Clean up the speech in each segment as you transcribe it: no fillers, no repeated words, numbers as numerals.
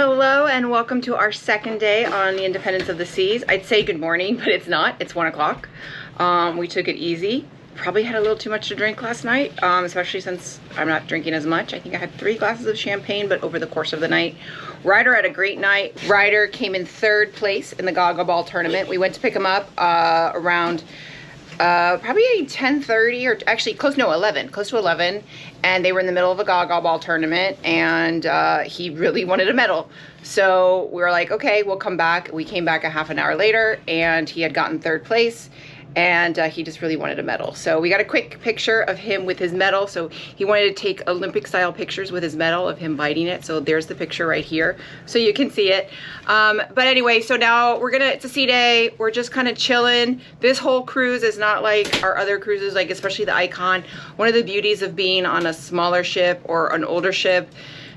Hello and welcome to our second day on the Independence of the Seas. I'd say good morning, but it's not. It's 1 o'clock. We took it easy. Probably had a little too much to drink last night, especially since I'm not drinking as much. I think I had 3 glasses of champagne, but over the course of the night. Ryder had a great night. Ryder came in 3rd place in the Gaga Ball tournament. We went to pick him up around probably 10:30 or actually close to 11, and they were in the middle of a Gaga Ball tournament, and he really wanted a medal. So we were like, okay, we'll come back. We came back a half an hour later, and he had gotten 3rd place, and he just really wanted a medal. So we got a quick picture of him with his medal. So he wanted to take Olympic style pictures with his medal of him biting it. So there's the picture right here, so you can see it. But anyway, so now it's a sea day. We're just kind of chilling. This whole cruise is not like our other cruises, like especially the Icon. One of the beauties of being on a smaller ship or an older ship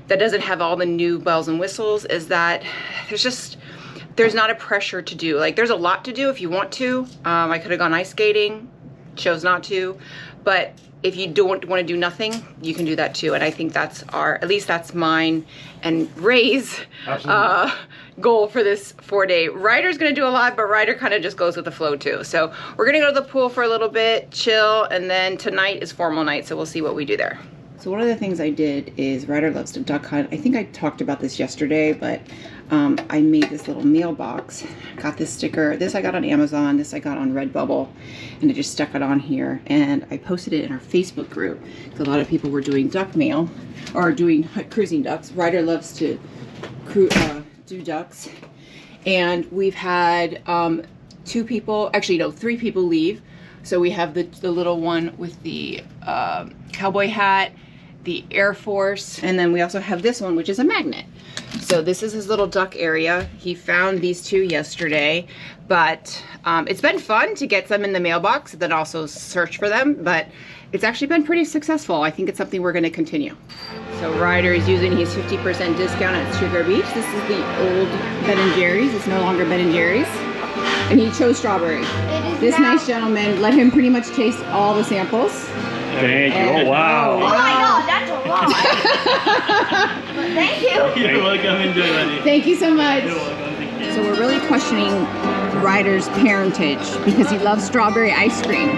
that doesn't have all the new bells and whistles is that there's not a pressure to do. Like, there's a lot to do if you want to. I could have gone ice skating, chose not to. But if you don't want to do nothing, you can do that too. And I think that's at least that's mine and Ray's goal for this 4-day. Ryder's gonna do a lot, but Ryder kind of just goes with the flow too. So we're gonna go to the pool for a little bit, chill, and then tonight is formal night, so we'll see what we do there. So one of the things I did is Ryder loves to duck hunt. I think I talked about this yesterday, but I made this little mailbox. Got this sticker. This I got on Amazon. This I got on Redbubble, and I just stuck it on here. And I posted it in our Facebook group. A lot of people were doing duck mail or doing cruising ducks. Ryder loves to do ducks, and we've had 2 people, actually no, 3 people leave. So we have the little one with the cowboy hat, the Air Force, and then we also have this one, which is a magnet. So this is his little duck area. He found these 2 yesterday, but it's been fun to get them in the mailbox and then also search for them, but it's actually been pretty successful. I think it's something we're gonna continue. So Ryder is using his 50% discount at Sugar Beach. This is the old Ben & Jerry's. It's no longer Ben & Jerry's. And he chose strawberry. This nice gentleman let him pretty much taste all the samples. Thank you. Oh, wow. Oh my God, that's a lot. Thank you. You're welcome. Enjoy, buddy. Thank you so much. You're welcome. So we're really questioning Ryder's parentage because he loves strawberry ice cream.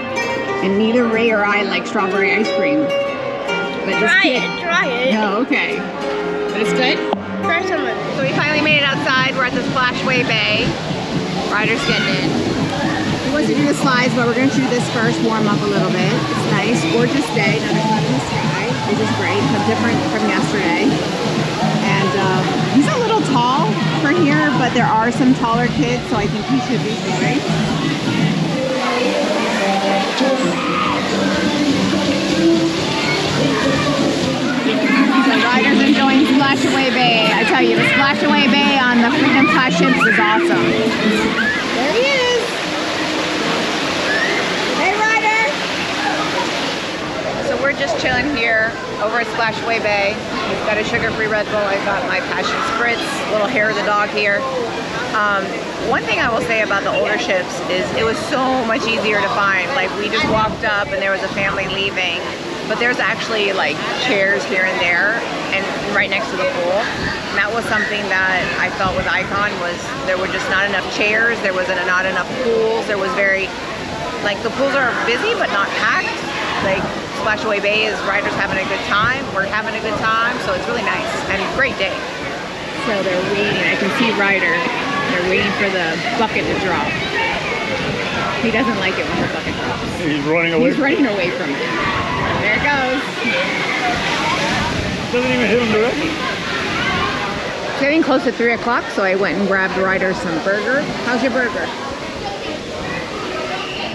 And neither Ray or I like strawberry ice cream. But Try it. No, okay. But it's good? Try some of it. So we finally made it outside. We're at the Splashway Bay. Ryder's getting in. He wants to do the slides, but we're going to do this first, warm up a little bit. It's nice, gorgeous day, another sun in the sky, which is great, different from yesterday. And he's a little tall for here, but there are some taller kids, so I think he should be fine. So Ryder's enjoying Splashaway Bay. I tell you, the Splashaway Bay on the Freedom class ships is awesome. There he is. Hey, Ryder. So we're just chilling here over at Splashaway Bay. We've got a sugar-free Red Bull. I've got my Passion Spritz, little hair of the dog here. One thing I will say about the older ships is it was so much easier to find. Like, we just walked up and there was a family leaving. But there's actually like chairs here and there and right next to the pool. And that was something that I felt with Icon was there were just not enough chairs, there wasn't not enough pools, there was like the pools are busy but not packed. Like Splashaway Bay is Ryder's having a good time, we're having a good time, so it's really nice and great day. So they're waiting, I can see Ryder, they're waiting for the bucket to drop. He doesn't like it when the bucket drops. He's running away. He's running away from it. There it goes. Doesn't even hit him directly. It's getting close to 3 o'clock, so I went and grabbed Ryder some burger. How's your burger?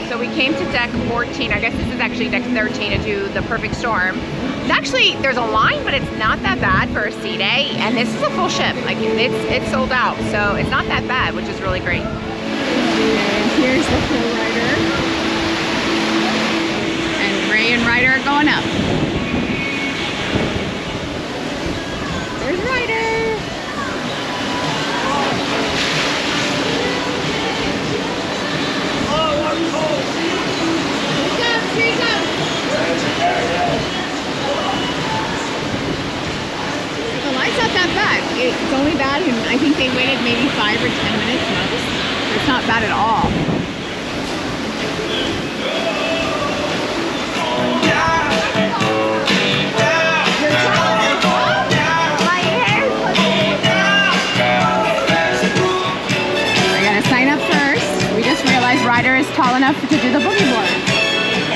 So we came to deck 14. I guess this is actually deck 13 to do the perfect storm. It's actually, there's a line, but it's not that bad for a sea day. And this is a full ship. Like, it's sold out, so it's not that bad, which is really great. And here's the Flowrider. And Ray and Ryder are going up. There's Ryder. Oh, I'm cold. Here he comes. The light's not that bad. it's only bad, and I think they waited maybe 5 or 10 minutes most. It's not bad at all. Rider is tall enough to do the boogie board.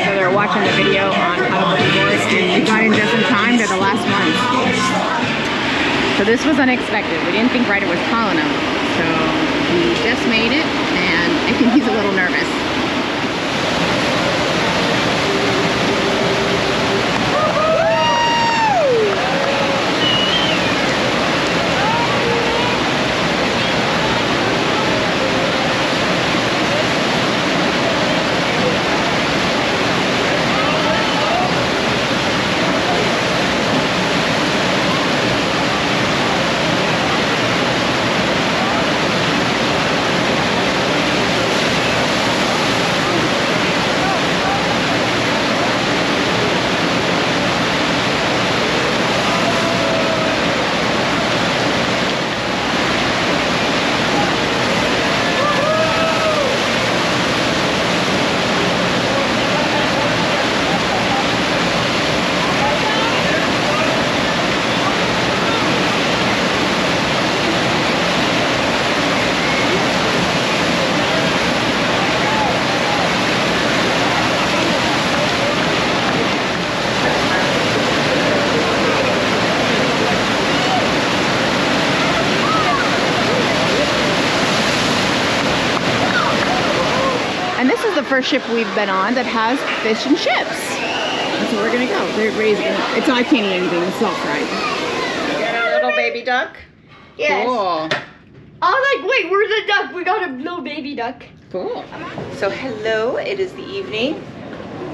So they're watching the video on how to boogie board, and we got in just in time. They're the last ones. So this was unexpected. We didn't think Rider was tall enough. So he just made it, and I think he's a little nervous. First ship we've been on that has fish and chips. That's where we're gonna go. They're raising. It's I can't eat anything. It's salt fried. Got our little baby duck. Yes. Cool. I was like, wait, where's the duck? We got a little baby duck. Cool. So hello, it is the evening.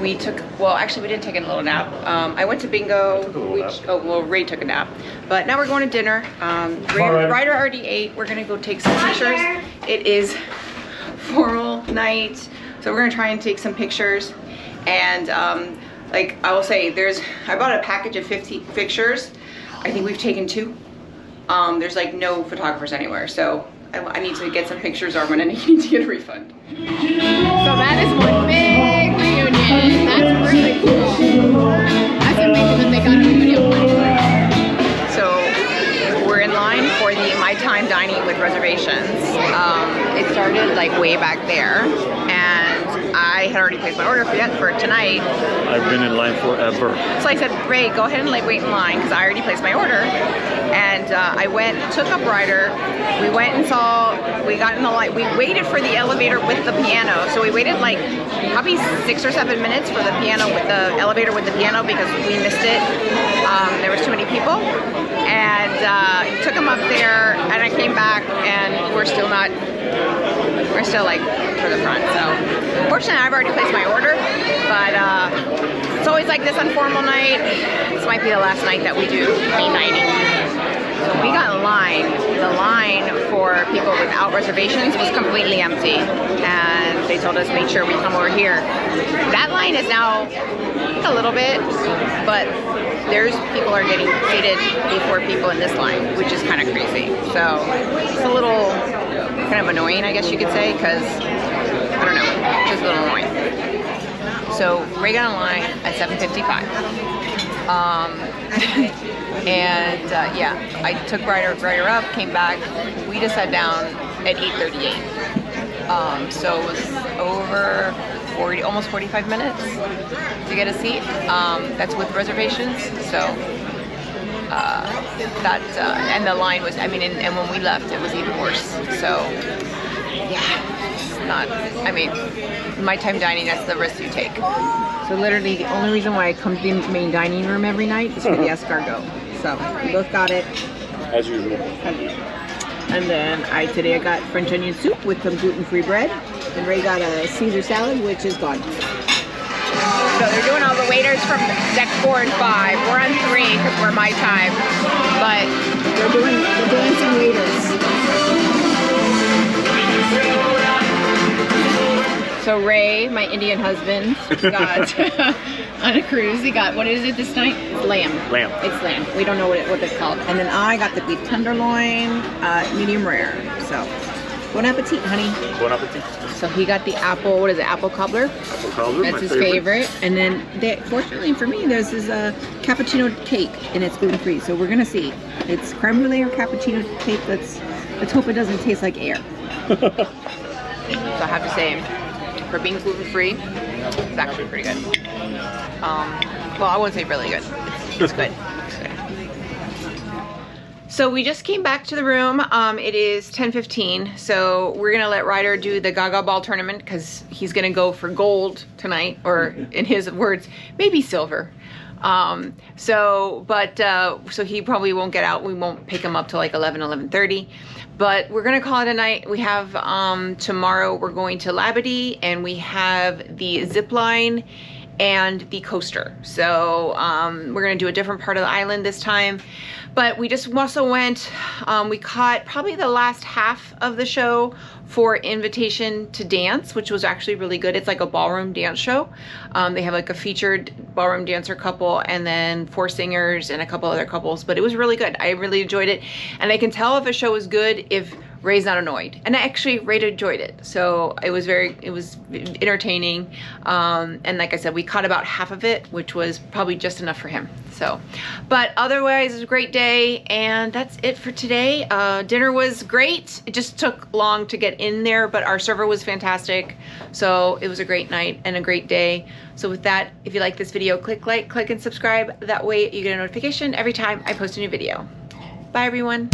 We took, well, actually we didn't take a little nap. I went to bingo. Ray took a nap. But now we're going to dinner. Ryder already ate. We're gonna go take some pictures. It is formal night. So we're gonna try and take some pictures, and like I will say, I bought a package of 50 pictures. I think we've taken 2. There's like no photographers anywhere, so I need to get some pictures, or I'm gonna need to get a refund. So that is one big reunion. That's really cool. That's amazing that they got everybody up money. So we're in line for the My Time Dining with Reservations. It started like way back there, and I had already placed my order for tonight. I've been in line forever. So I said, Ray, go ahead and like wait in line, because I already placed my order. And I went, took up Ryder. We went and we got in the line. We waited for the elevator with the piano. So we waited like probably 6 or 7 minutes for the elevator with the piano, because we missed it. There was too many people. And took him up there, and I came back, and we're still like for the front. So fortunately, I've already placed my order, but it's always like this on formal night. This might be the last night that we do main dining. So we got in line. The line for people without reservations was completely empty, and they told us make sure we come over here. That line is now a little bit, but people are getting seated before people in this line, which is kind of crazy. So it's a little kind of annoying, I guess you could say, because I don't know, just a little annoying. So Ray got in line at 7:55. And yeah, I took Ryder up, came back. We just sat down at 8:38. So it was over almost 45 minutes to get a seat. That's with reservations. So and the line was, and when we left, it was even worse. So yeah, it's not, My Time Dining, that's the risk you take. So literally the only reason why I come to the main dining room every night is for the escargot. So we both got it. As usual. And then today I got French onion soup with some gluten-free bread. And Ray got a Caesar salad, which is gone. So they're doing all the waiters from deck 4 and 5. We're on 3 because we're My Time. But they're doing the dancing waiters. So So Ray, my Indian husband, got on a cruise. He got, what is it this night? It's lamb. Lamb. It's lamb. We don't know what it's called. And then I got the beef tenderloin, medium rare. So, bon appetit, honey. Bon appetit. So he got the apple, what is it, apple cobbler? Apple cobbler, That's my his favorite. And then, fortunately for me, there's this cappuccino cake, and it's gluten-free. So we're gonna see. It's creme brulee or cappuccino cake. Let's hope it doesn't taste like air. So I have to say, for being gluten-free, it's actually pretty good. Well, I wouldn't say really good. It's good. It's good. So we just came back to the room. It is 10:15, so we're gonna let Ryder do the Gaga Ball tournament because he's gonna go for gold tonight, or in his words, maybe silver. So he probably won't get out. We won't pick him up till like 11:30. But we're gonna call it a night. We have tomorrow we're going to Labadee, and we have the zip line and the coaster. So we're gonna do a different part of the island this time. But we just also went, we caught probably the last half of the show for Invitation to Dance, which was actually really good. It's like a ballroom dance show. They have like a featured ballroom dancer couple and then 4 singers and a couple other couples, but it was really good. I really enjoyed it. And I can tell if a show is good if Ray's not annoyed. And actually Ray enjoyed it. So it was entertaining. And like I said, we caught about half of it, which was probably just enough for him. So, but otherwise it was a great day, and that's it for today. Dinner was great. It just took long to get in there, but our server was fantastic. So it was a great night and a great day. So with that, if you like this video, click like, click and subscribe. That way you get a notification every time I post a new video. Bye everyone.